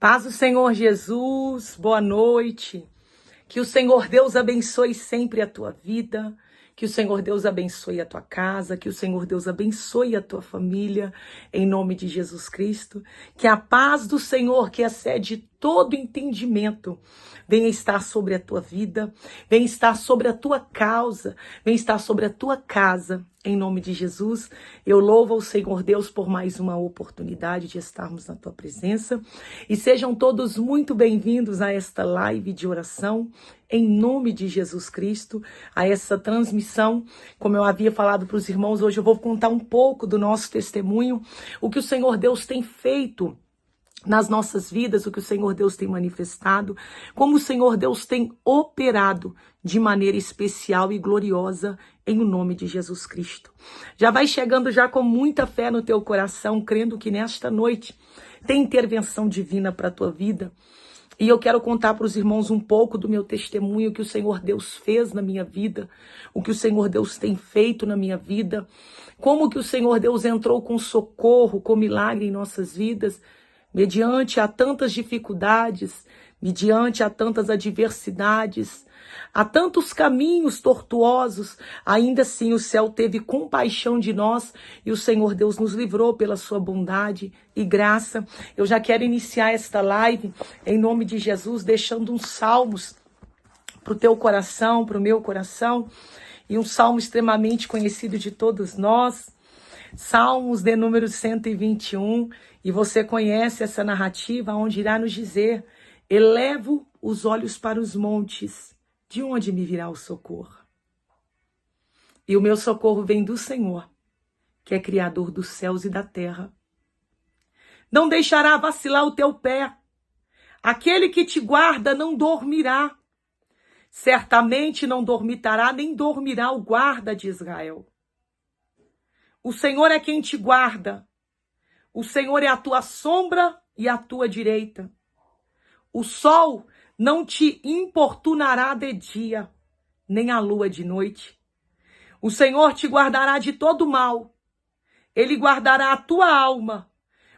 Paz do Senhor Jesus, boa noite. Que o Senhor Deus abençoe sempre a tua vida. Que o Senhor Deus abençoe a tua casa. Que o Senhor Deus abençoe a tua família. Em nome de Jesus Cristo. Que a paz do Senhor, que excede todo entendimento, venha estar sobre a tua vida. Venha estar sobre a tua causa. Venha estar sobre a tua casa. Em nome de Jesus, eu louvo ao Senhor Deus por mais uma oportunidade de estarmos na tua presença. E sejam todos muito bem-vindos a esta live de oração, em nome de Jesus Cristo, a essa transmissão. Como eu havia falado para os irmãos, hoje eu vou contar um pouco do nosso testemunho, o que o Senhor Deus tem feito nas nossas vidas, o que o Senhor Deus tem manifestado, como o Senhor Deus tem operado de maneira especial e gloriosa em o nome de Jesus Cristo. Já vai chegando já com muita fé no teu coração, crendo que nesta noite tem intervenção divina para a tua vida. E eu quero contar para os irmãos um pouco do meu testemunho, o que o Senhor Deus fez na minha vida, o que o Senhor Deus tem feito na minha vida, como que o Senhor Deus entrou com socorro, com milagre em nossas vidas, mediante a tantas dificuldades, mediante a tantas adversidades, a tantos caminhos tortuosos, ainda assim o céu teve compaixão de nós e o Senhor Deus nos livrou pela sua bondade e graça. Eu já quero iniciar esta live em nome de Jesus, deixando uns salmos para o teu coração, para o meu coração, e um salmo extremamente conhecido de todos nós, Salmos de número 121, e você conhece essa narrativa, onde irá nos dizer: elevo os olhos para os montes, de onde me virá o socorro? E o meu socorro vem do Senhor, que é Criador dos céus e da terra. Não deixará vacilar o teu pé, aquele que te guarda não dormirá, certamente não dormitará, nem dormirá o guarda de Israel. O Senhor é quem te guarda. O Senhor é a tua sombra e a tua direita. O sol não te importunará de dia, nem a lua de noite. O Senhor te guardará de todo mal. Ele guardará a tua alma.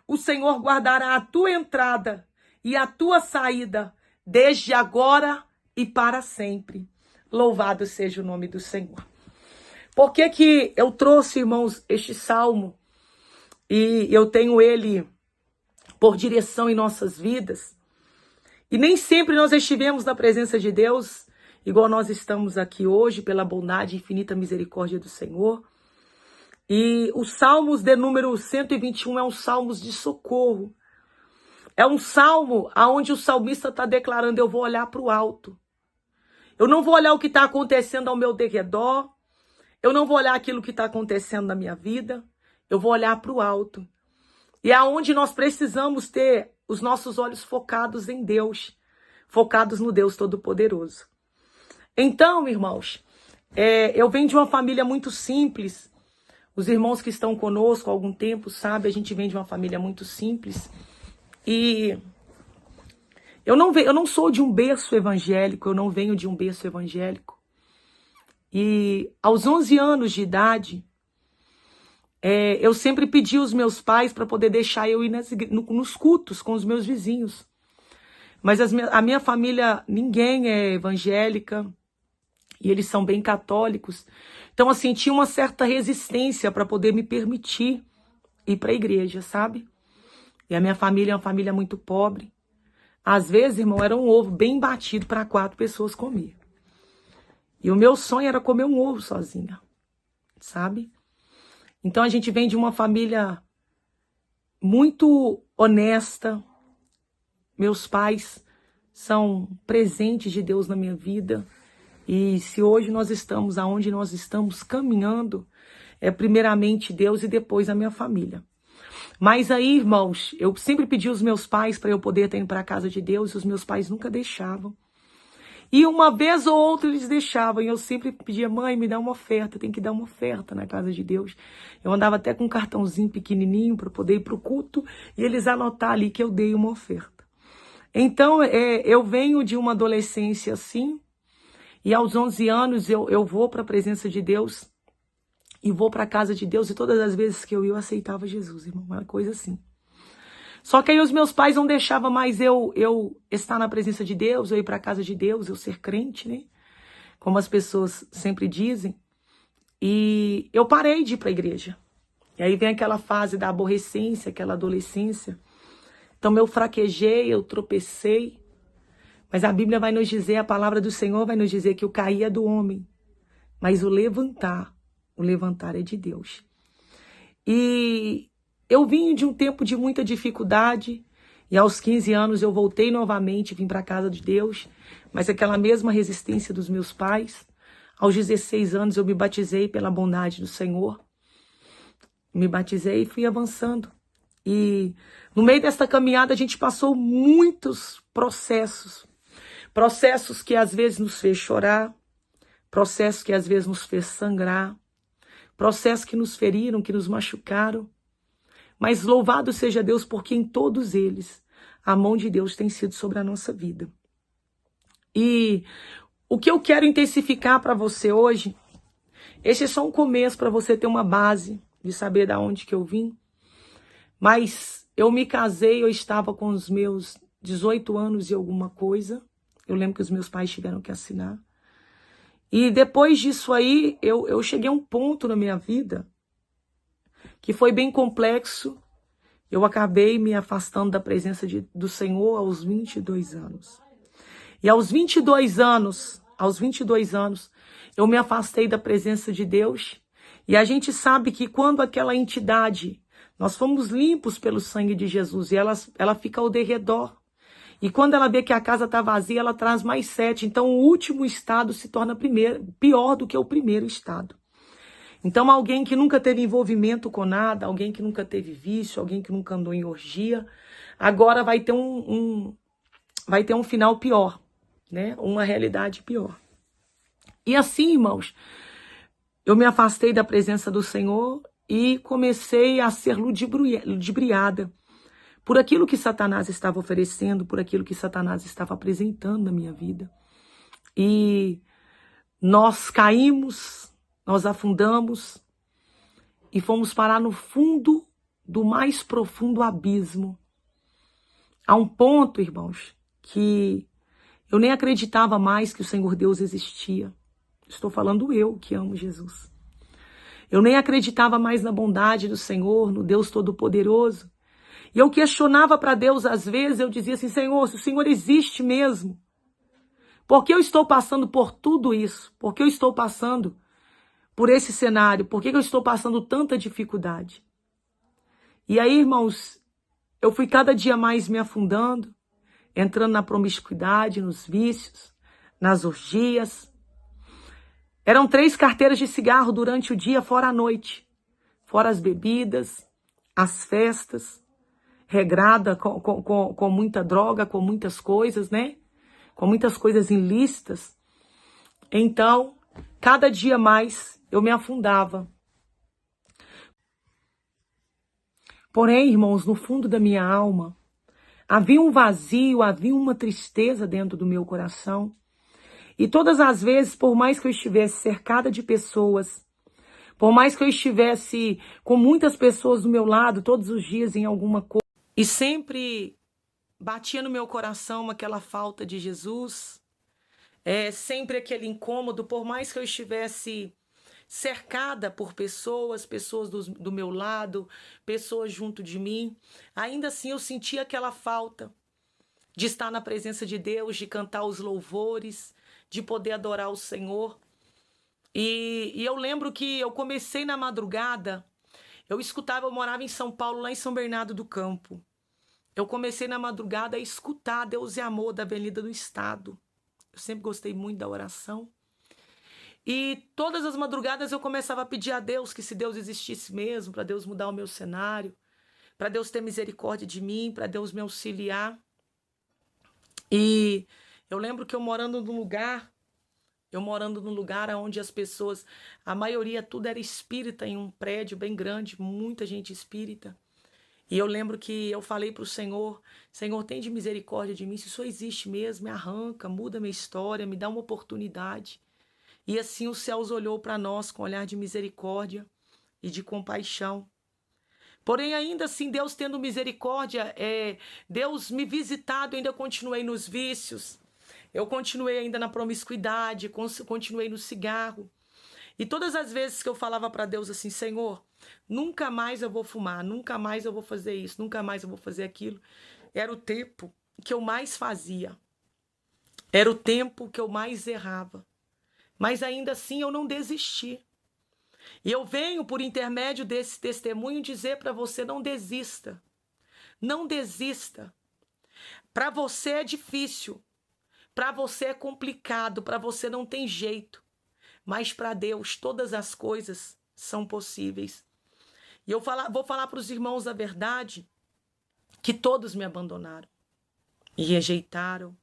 O Senhor guardará a tua entrada e a tua saída, desde agora e para sempre. Louvado seja o nome do Senhor. Por que eu trouxe, irmãos, este salmo? E eu tenho ele por direção em nossas vidas. E nem sempre nós estivemos na presença de Deus, igual nós estamos aqui hoje, pela bondade e infinita misericórdia do Senhor. E os Salmos de número 121 é um salmo de socorro. É um salmo onde o salmista está declarando: eu vou olhar para o alto. Eu não vou olhar o que está acontecendo ao meu derredor. Eu não vou olhar aquilo que está acontecendo na minha vida. Eu vou olhar para o alto. E é onde nós precisamos ter os nossos olhos focados em Deus. Focados no Deus Todo-Poderoso. Então, irmãos, eu venho de uma família muito simples. Os irmãos que estão conosco há algum tempo sabem, a gente vem de uma família muito simples. E eu não sou de um berço evangélico, eu não venho de um berço evangélico. E aos 11 anos de idade, eu sempre pedi aos meus pais para poder deixar eu ir nos cultos com os meus vizinhos. Mas a minha família, ninguém é evangélica e eles são bem católicos. Então, assim, tinha uma certa resistência para poder me permitir ir para a igreja, sabe? E a minha família é uma família muito pobre. Às vezes, irmão, era um ovo bem batido para 4 pessoas comer. E o meu sonho era comer um ovo sozinha, sabe? Então a gente vem de uma família muito honesta. Meus pais são presentes de Deus na minha vida. E se hoje nós estamos aonde nós estamos caminhando, é primeiramente Deus e depois a minha família. Mas aí, irmãos, eu sempre pedi aos meus pais para eu poder estar indo para a casa de Deus e os meus pais nunca deixavam. E uma vez ou outra eles deixavam, e eu sempre pedia: mãe, me dá uma oferta, tem que dar uma oferta na casa de Deus. Eu andava até com um cartãozinho pequenininho para poder ir para o culto, e eles anotar ali que eu dei uma oferta. Então, eu venho de uma adolescência assim, e aos 11 anos eu vou para a presença de Deus, e vou para a casa de Deus, e todas as vezes que eu ia, eu aceitava Jesus, irmão, uma coisa assim. Só que aí os meus pais não deixavam mais eu estar na presença de Deus, eu ir para a casa de Deus, eu ser crente, né? Como as pessoas sempre dizem. E eu parei de ir para a igreja. E aí vem aquela fase da aborrecência, aquela adolescência. Então eu fraquejei, eu tropecei. Mas a Bíblia vai nos dizer, a palavra do Senhor vai nos dizer que o cair é do homem, mas o levantar é de Deus. E eu vim de um tempo de muita dificuldade, e aos 15 anos eu voltei novamente, vim para a casa de Deus, mas aquela mesma resistência dos meus pais. Aos 16 anos eu me batizei pela bondade do Senhor. Me batizei e fui avançando. E no meio dessa caminhada a gente passou muitos processos. Processos que às vezes nos fez chorar, processos que às vezes nos fez sangrar, processos que nos feriram, que nos machucaram. Mas louvado seja Deus, porque em todos eles a mão de Deus tem sido sobre a nossa vida. E o que eu quero intensificar para você hoje, esse é só um começo para você ter uma base de saber de onde que eu vim. Mas eu me casei, eu estava com os meus 18 anos e alguma coisa. Eu lembro que os meus pais tiveram que assinar. E depois disso aí, eu cheguei a um ponto na minha vida que foi bem complexo. Eu acabei me afastando da presença do Senhor aos 22 anos. E aos 22 anos, eu me afastei da presença de Deus. E a gente sabe que quando aquela entidade, nós fomos limpos pelo sangue de Jesus, e ela fica ao derredor. E quando ela vê que a casa está vazia, ela traz mais 7. Então, o último estado se torna pior do que o primeiro estado. Então, alguém que nunca teve envolvimento com nada, alguém que nunca teve vício, alguém que nunca andou em orgia, agora vai ter um final pior, né? Uma realidade pior. E assim, irmãos, eu me afastei da presença do Senhor e comecei a ser ludibriada por aquilo que Satanás estava oferecendo, por aquilo que Satanás estava apresentando na minha vida. E nós caímos, nós afundamos e fomos parar no fundo do mais profundo abismo. A um ponto, irmãos, que eu nem acreditava mais que o Senhor Deus existia. Estou falando eu, que amo Jesus. Eu nem acreditava mais na bondade do Senhor, no Deus Todo-Poderoso. E eu questionava para Deus, às vezes, eu dizia assim, Senhor, se o Senhor existe mesmo, por que eu estou passando por tudo isso? Por que eu estou passando por esse cenário? Por que eu estou passando tanta dificuldade? E aí, irmãos, eu fui cada dia mais me afundando, entrando na promiscuidade, nos vícios, nas orgias. Eram 3 carteiras de cigarro durante o dia, fora a noite. Fora as bebidas, as festas. Regrada com muita droga, com muitas coisas, né? Com muitas coisas ilícitas. Então, cada dia mais eu me afundava. Porém, irmãos, no fundo da minha alma, havia um vazio, havia uma tristeza dentro do meu coração. E todas as vezes, por mais que eu estivesse cercada de pessoas, por mais que eu estivesse com muitas pessoas do meu lado, todos os dias em alguma coisa, e sempre batia no meu coração aquela falta de Jesus, sempre aquele incômodo, por mais que eu estivesse cercada por pessoas do meu lado, pessoas junto de mim, ainda assim eu sentia aquela falta de estar na presença de Deus, de cantar os louvores, de poder adorar o Senhor. E eu lembro que eu comecei na madrugada, eu morava em São Paulo, lá em São Bernardo do Campo. Eu comecei na madrugada a escutar Deus e Amor da Avenida do Estado. Eu sempre gostei muito da oração. E todas as madrugadas eu começava a pedir a Deus que se Deus existisse mesmo, para Deus mudar o meu cenário, para Deus ter misericórdia de mim, para Deus me auxiliar. E eu lembro que eu morando num lugar onde as pessoas, a maioria tudo era espírita, em um prédio bem grande, muita gente espírita. E eu lembro que eu falei para o Senhor, Senhor, tem de misericórdia de mim, se isso existe mesmo, me arranca, muda minha história, me dá uma oportunidade. E assim os céus olhou para nós com olhar de misericórdia e de compaixão. Porém, ainda assim, Deus tendo misericórdia, Deus me visitado, eu ainda continuei nos vícios. Eu continuei ainda na promiscuidade, continuei no cigarro. E todas as vezes que eu falava para Deus assim, Senhor, nunca mais eu vou fumar, nunca mais eu vou fazer isso, nunca mais eu vou fazer aquilo, era o tempo que eu mais fazia. Era o tempo que eu mais errava. Mas ainda assim eu não desisti. E eu venho, por intermédio desse testemunho, dizer para você, não desista. Não desista. Para você é difícil. Para você é complicado. Para você não tem jeito. Mas para Deus todas as coisas são possíveis. E eu vou falar para os irmãos a verdade, que todos me abandonaram. Me rejeitaram.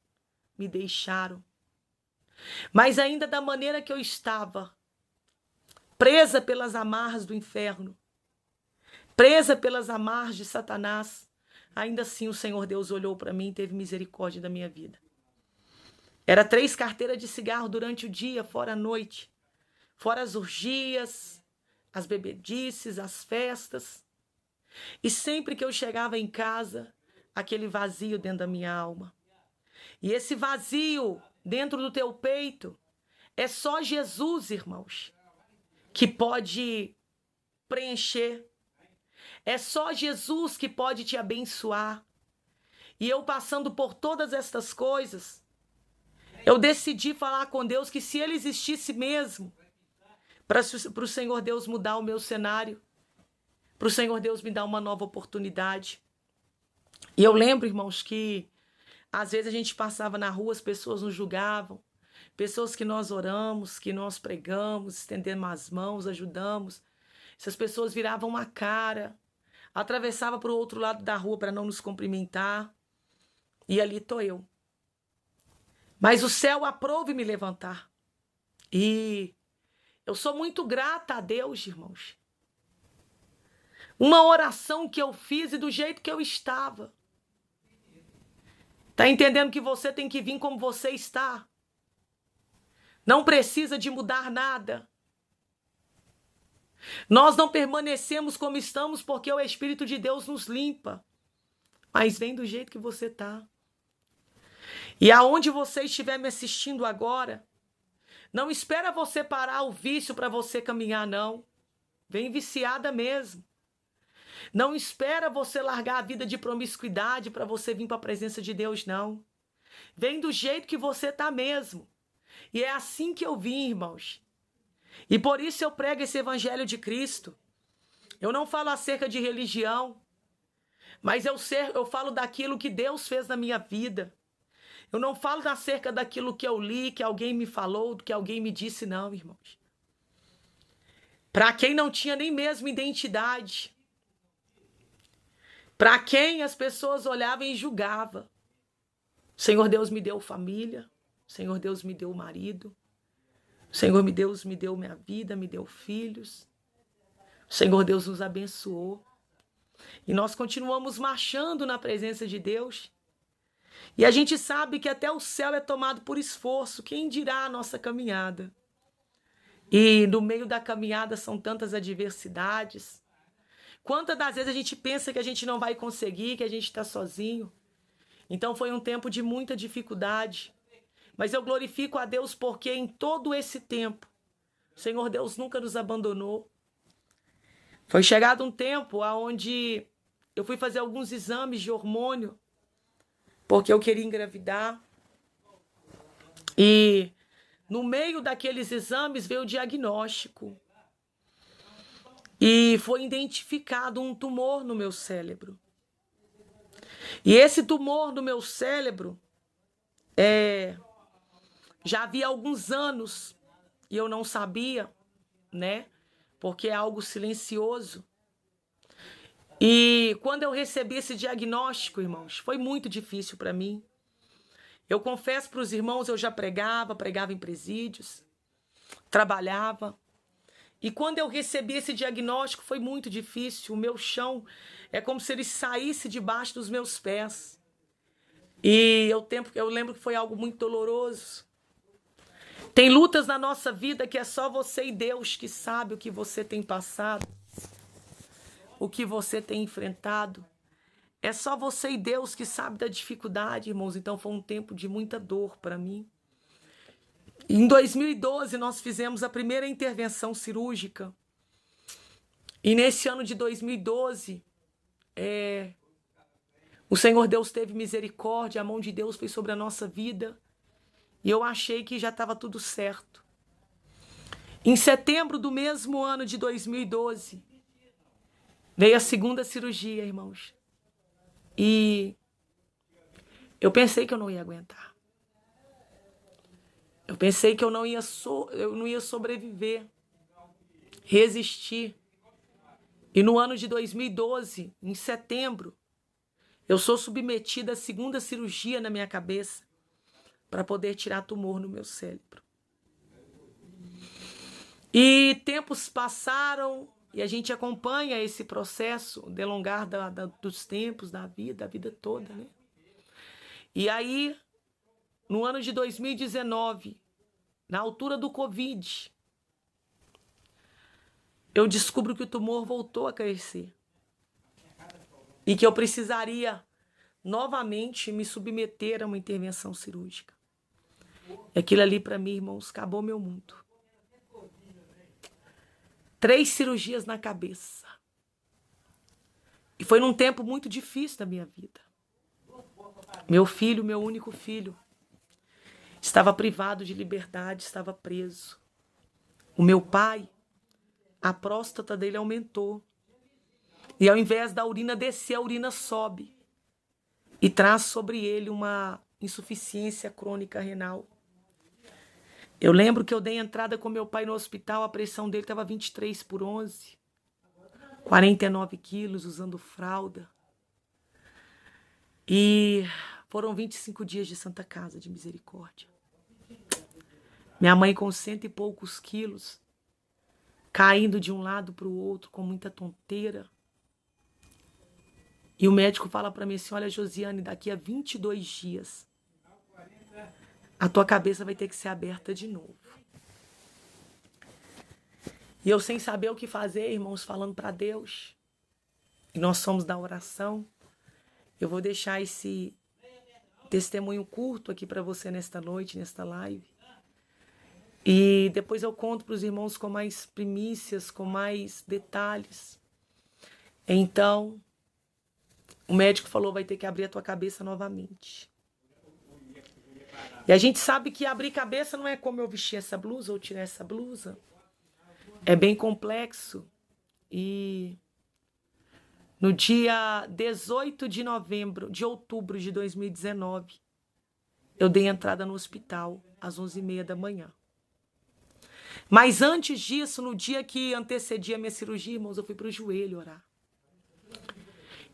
Me deixaram. Mas ainda da maneira que eu estava, presa pelas amarras do inferno, presa pelas amarras de Satanás, ainda assim o Senhor Deus olhou para mim e teve misericórdia da minha vida. Era 3 carteiras de cigarro durante o dia, fora a noite, fora as orgias, as bebedices, as festas. E sempre que eu chegava em casa, aquele vazio dentro da minha alma. E esse vazio dentro do teu peito é só Jesus, irmãos, que pode preencher. É só Jesus que pode te abençoar. E eu passando por todas estas coisas, eu decidi falar com Deus que se Ele existisse mesmo, para o Senhor Deus mudar o meu cenário, para o Senhor Deus me dar uma nova oportunidade. E eu lembro, irmãos, que às vezes a gente passava na rua, as pessoas nos julgavam, pessoas que nós oramos, que nós pregamos, estendemos as mãos, ajudamos. Essas pessoas viravam a cara, atravessavam para o outro lado da rua para não nos cumprimentar. E ali estou eu. Mas o céu aprove me levantar. E eu sou muito grata a Deus, irmãos. Uma oração que eu fiz e do jeito que eu estava. Tá entendendo que você tem que vir como você está? Não precisa de mudar nada. Nós não permanecemos como estamos porque o Espírito de Deus nos limpa. Mas vem do jeito que você está. E aonde você estiver me assistindo agora, não espera você parar o vício para você caminhar, não. Vem viciada mesmo. Não espera você largar a vida de promiscuidade para você vir para a presença de Deus, não. Vem do jeito que você está mesmo. E é assim que eu vim, irmãos. E por isso eu prego esse evangelho de Cristo. Eu não falo acerca de religião, mas eu falo daquilo que Deus fez na minha vida. Eu não falo acerca daquilo que eu li, que alguém me falou, que alguém me disse, não, irmãos. Para quem não tinha nem mesmo identidade, para quem as pessoas olhavam e julgavam, o Senhor Deus me deu família, o Senhor Deus me deu marido, o Senhor Deus me deu minha vida, me deu filhos, o Senhor Deus nos abençoou. E nós continuamos marchando na presença de Deus. E a gente sabe que até o céu é tomado por esforço. Quem dirá a nossa caminhada? E no meio da caminhada são tantas adversidades. Quantas das vezes a gente pensa que a gente não vai conseguir, que a gente está sozinho. Então foi um tempo de muita dificuldade. Mas eu glorifico a Deus porque em todo esse tempo, o Senhor Deus nunca nos abandonou. Foi chegado um tempo onde eu fui fazer alguns exames de hormônio, porque eu queria engravidar. E no meio daqueles exames veio o diagnóstico. E foi identificado um tumor no meu cérebro. E esse tumor no meu cérebro já havia alguns anos e eu não sabia, né? Porque é algo silencioso. E quando eu recebi esse diagnóstico, irmãos, foi muito difícil para mim. Eu confesso para os irmãos, eu já pregava em presídios, trabalhava. E quando eu recebi esse diagnóstico, foi muito difícil. O meu chão é como se ele saísse debaixo dos meus pés. E eu lembro que foi algo muito doloroso. Tem lutas na nossa vida que é só você e Deus que sabe o que você tem passado. o que você tem enfrentado. É só você e Deus que sabe da dificuldade, irmãos. Então foi um tempo de muita dor para mim. Em 2012 nós fizemos a primeira intervenção cirúrgica. E nesse ano de 2012, o Senhor Deus teve misericórdia, a mão de Deus foi sobre a nossa vida. E eu achei que já estava tudo certo. Em setembro do mesmo ano de 2012, veio a segunda cirurgia, irmãos. E eu pensei que eu não ia aguentar. Eu pensei que eu não ia sobreviver, resistir. E no ano de 2012, em setembro, eu sou submetida à segunda cirurgia na minha cabeça para poder tirar tumor no meu cérebro. E tempos passaram e a gente acompanha esse processo, o delongar dos tempos da vida, a vida toda, né? E aí, no ano de 2019, na altura do Covid, eu descubro que o tumor voltou a crescer. E que eu precisaria novamente me submeter a uma intervenção cirúrgica. E aquilo ali, para mim, irmãos, acabou meu mundo. 3 cirurgias na cabeça. E foi num tempo muito difícil da minha vida. Meu filho, meu único filho, estava privado de liberdade, estava preso. O meu pai, a próstata dele aumentou. E ao invés da urina descer, a urina sobe. E traz sobre ele uma insuficiência crônica renal. Eu lembro que eu dei entrada com meu pai no hospital, a pressão dele estava 23/11. 49 quilos, usando fralda. E foram 25 dias de Santa Casa de Misericórdia. Minha mãe com 100 e poucos quilos, caindo de um lado para o outro com muita tonteira. E o médico fala para mim assim, olha, Josiane, daqui a 22 dias, a tua cabeça vai ter que ser aberta de novo. E eu sem saber o que fazer, irmãos, falando para Deus. E nós somos da oração. Eu vou deixar esse testemunho curto aqui para você nesta noite, nesta live. E depois eu conto para os irmãos com mais primícias, com mais detalhes. Então, o médico falou, vai ter que abrir a tua cabeça novamente. E a gente sabe que abrir cabeça não é como eu vestir essa blusa ou tirar essa blusa. É bem complexo. E no dia 18 de outubro de 2019, eu dei entrada no hospital às 11h30 da manhã. Mas antes disso, no dia que antecedia a minha cirurgia, irmãos, eu fui para o joelho orar.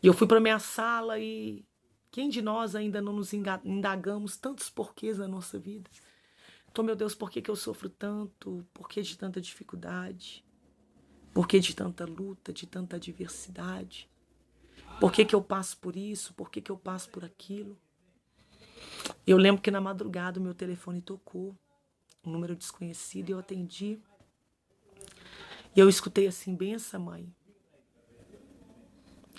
E eu fui para minha sala e quem de nós ainda não nos indagamos tantos porquês na nossa vida? Então, meu Deus, por que eu sofro tanto? Por que de tanta dificuldade? Por que de tanta luta, de tanta adversidade? Por que eu passo por isso? Por que eu passo por aquilo? Eu lembro que na madrugada o meu telefone tocou, um número desconhecido, e eu atendi. E eu escutei assim, benção, mãe.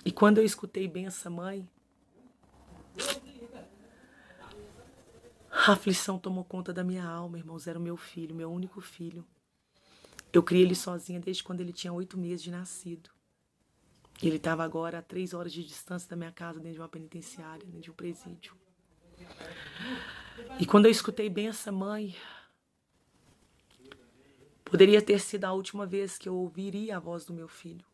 E quando eu escutei benção, mãe, a aflição tomou conta da minha alma, irmãos. Era o meu filho, meu único filho. Eu criei ele sozinha desde quando ele tinha 8 meses de nascido. E ele estava agora a 3 horas de distância da minha casa, dentro de uma penitenciária, dentro de um presídio. E quando eu escutei benção, mãe, poderia ter sido a última vez que eu ouviria a voz do meu filho.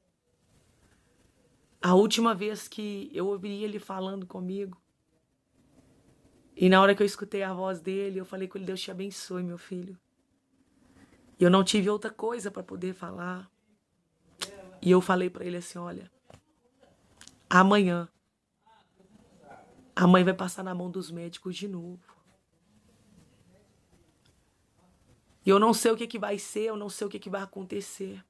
A última vez que eu ouviria ele falando comigo. E na hora que eu escutei a voz dele, eu falei com ele, Deus te abençoe, meu filho. E eu não tive outra coisa para poder falar. E eu falei para ele assim, olha, amanhã, a mãe vai passar na mão dos médicos de novo. E eu não sei o que vai ser, eu não sei o que vai acontecer.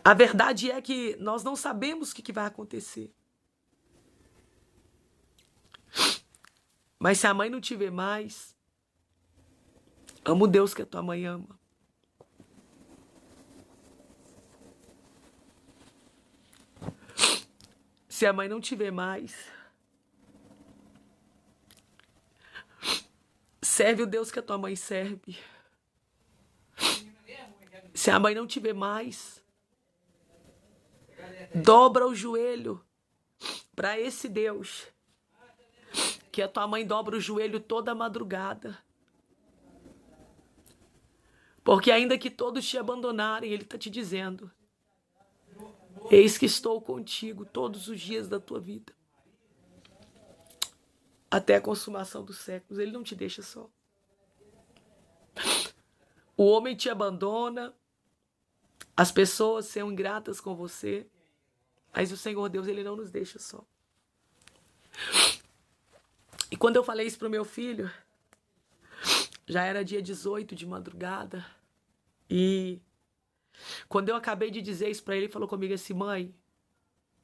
A verdade é que nós não sabemos o que vai acontecer. Mas se a mãe não te vê mais, amo o Deus que a tua mãe ama. Se a mãe não te vê mais, serve o Deus que a tua mãe serve. Se a mãe não te vê mais, dobra o joelho para esse Deus, que a tua mãe dobra o joelho toda madrugada. Porque ainda que todos te abandonarem, Ele está te dizendo: eis que estou contigo todos os dias da tua vida, até a consumação dos séculos. Ele não te deixa só. O homem te abandona, as pessoas são ingratas com você, mas o Senhor Deus, Ele não nos deixa só. E quando eu falei isso pro meu filho, já era dia 18 de madrugada, e quando eu acabei de dizer isso para ele, ele falou comigo assim: mãe,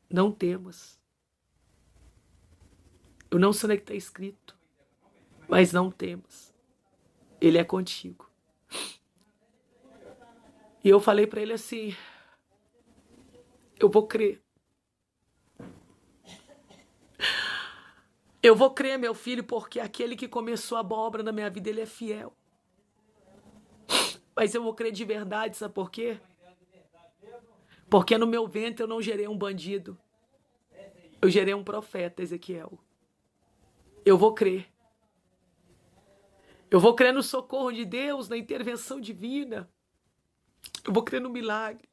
não temas. Eu não sei onde é que está escrito, mas não temas. Ele é contigo. E eu falei para ele assim: eu vou crer. Eu vou crer, meu filho, porque aquele que começou a boa obra na minha vida, ele é fiel. Mas eu vou crer de verdade, sabe por quê? Porque no meu ventre eu não gerei um bandido. Eu gerei um profeta, Ezequiel. Eu vou crer. Eu vou crer no socorro de Deus, na intervenção divina. Eu vou crer no milagre.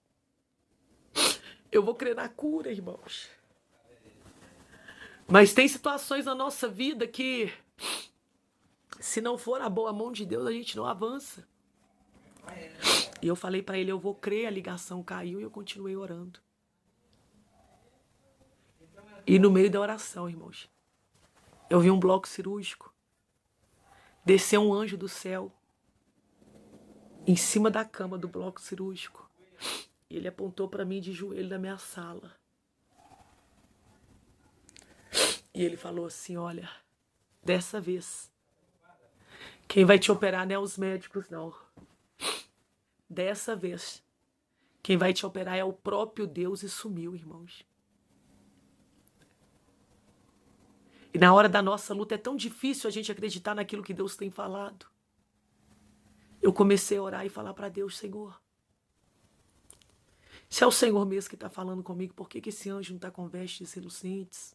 Eu vou crer na cura, irmãos. Mas tem situações na nossa vida que, se não for a boa mão de Deus, a gente não avança. E eu falei para ele: eu vou crer. A ligação caiu e eu continuei orando. E no meio da oração, irmãos, eu vi um bloco cirúrgico. Desceu um anjo do céu em cima da cama do bloco cirúrgico. E ele apontou para mim de joelho na minha sala. E ele falou assim: olha, dessa vez, quem vai te operar não é os médicos, não. Dessa vez, quem vai te operar é o próprio Deus. E sumiu, irmãos. E na hora da nossa luta é tão difícil a gente acreditar naquilo que Deus tem falado. Eu comecei a orar e falar para Deus: Senhor, se é o Senhor mesmo que está falando comigo, por que esse anjo não está com vestes relucentes,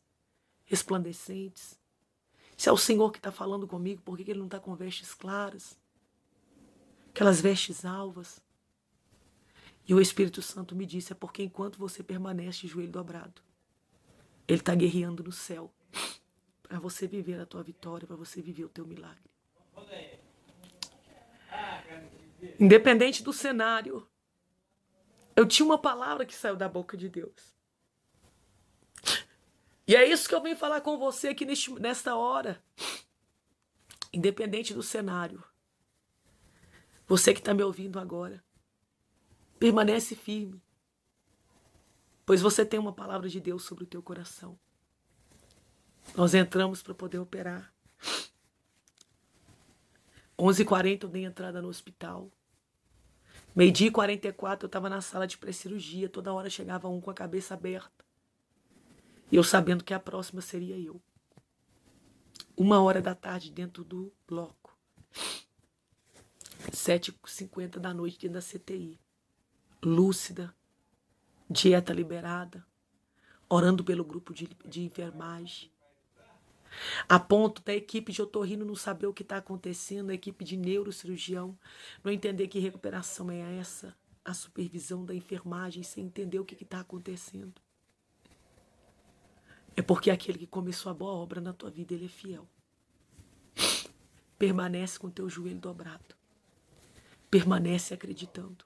resplandecentes? Se é o Senhor que está falando comigo, por que ele não está com vestes claras? Aquelas vestes alvas. E o Espírito Santo me disse: é porque enquanto você permanece de joelho dobrado, Ele está guerreando no céu para você viver a tua vitória, para você viver o teu milagre. Independente do cenário, eu tinha uma palavra que saiu da boca de Deus. E é isso que eu vim falar com você aqui nesta hora. Independente do cenário, você que está me ouvindo agora, permanece firme, pois você tem uma palavra de Deus sobre o teu coração. Nós entramos para poder operar. 11h40 eu dei entrada no hospital. 12h44 eu estava na sala de pré-cirurgia. Toda hora chegava um com a cabeça aberta. E eu sabendo que a próxima seria eu. 1h dentro do bloco. 7h50 da noite dentro da CTI. Lúcida. Dieta liberada. Orando pelo grupo de enfermagem. A ponto da equipe de otorrino não saber o que está acontecendo, a equipe de neurocirurgião não entender que recuperação é essa, a supervisão da enfermagem sem entender o que está acontecendo. É porque aquele que começou a boa obra na tua vida, ele é fiel. Permanece com o teu joelho dobrado. Permanece acreditando.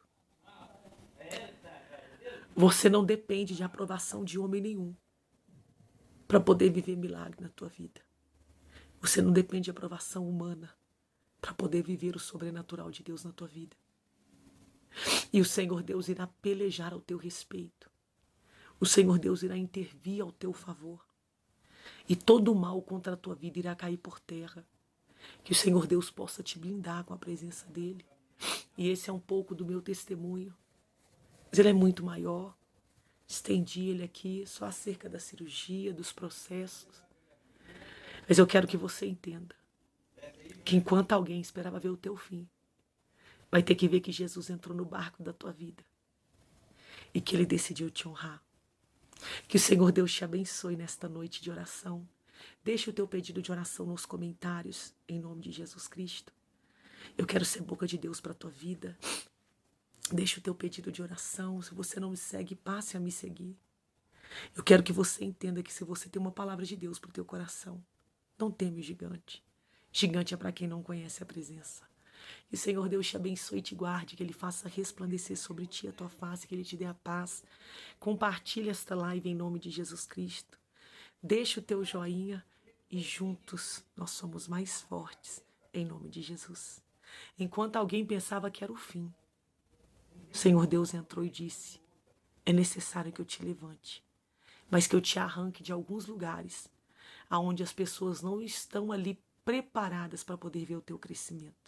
Você não depende de aprovação de homem nenhum para poder viver milagre na tua vida. Você não depende de aprovação humana para poder viver o sobrenatural de Deus na tua vida. E o Senhor Deus irá pelejar ao teu respeito. O Senhor Deus irá intervir ao teu favor. E todo o mal contra a tua vida irá cair por terra. Que o Senhor Deus possa te blindar com a presença dEle. E esse é um pouco do meu testemunho. Mas ele é muito maior. Estendi ele aqui só acerca da cirurgia, dos processos. Mas eu quero que você entenda que enquanto alguém esperava ver o teu fim, vai ter que ver que Jesus entrou no barco da tua vida e que ele decidiu te honrar. Que o Senhor Deus te abençoe nesta noite de oração. Deixa o teu pedido de oração nos comentários, em nome de Jesus Cristo. Eu quero ser boca de Deus para a tua vida. Deixa o teu pedido de oração. Se você não me segue, passe a me seguir. Eu quero que você entenda que se você tem uma palavra de Deus para o teu coração, não teme o gigante. Gigante é para quem não conhece a presença. Que o Senhor Deus te abençoe e te guarde, que Ele faça resplandecer sobre ti a tua face, que Ele te dê a paz. Compartilhe esta live em nome de Jesus Cristo. Deixa o teu joinha e juntos nós somos mais fortes em nome de Jesus. Enquanto alguém pensava que era o fim, o Senhor Deus entrou e disse: é necessário que eu te levante, mas que eu te arranque de alguns lugares aonde as pessoas não estão ali preparadas para poder ver o teu crescimento.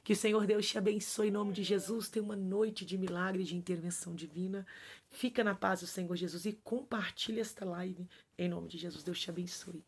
Que o Senhor Deus te abençoe em nome de Jesus. Tenha uma noite de milagre, de intervenção divina. Fica na paz do Senhor Jesus e compartilhe esta live em nome de Jesus. Deus te abençoe.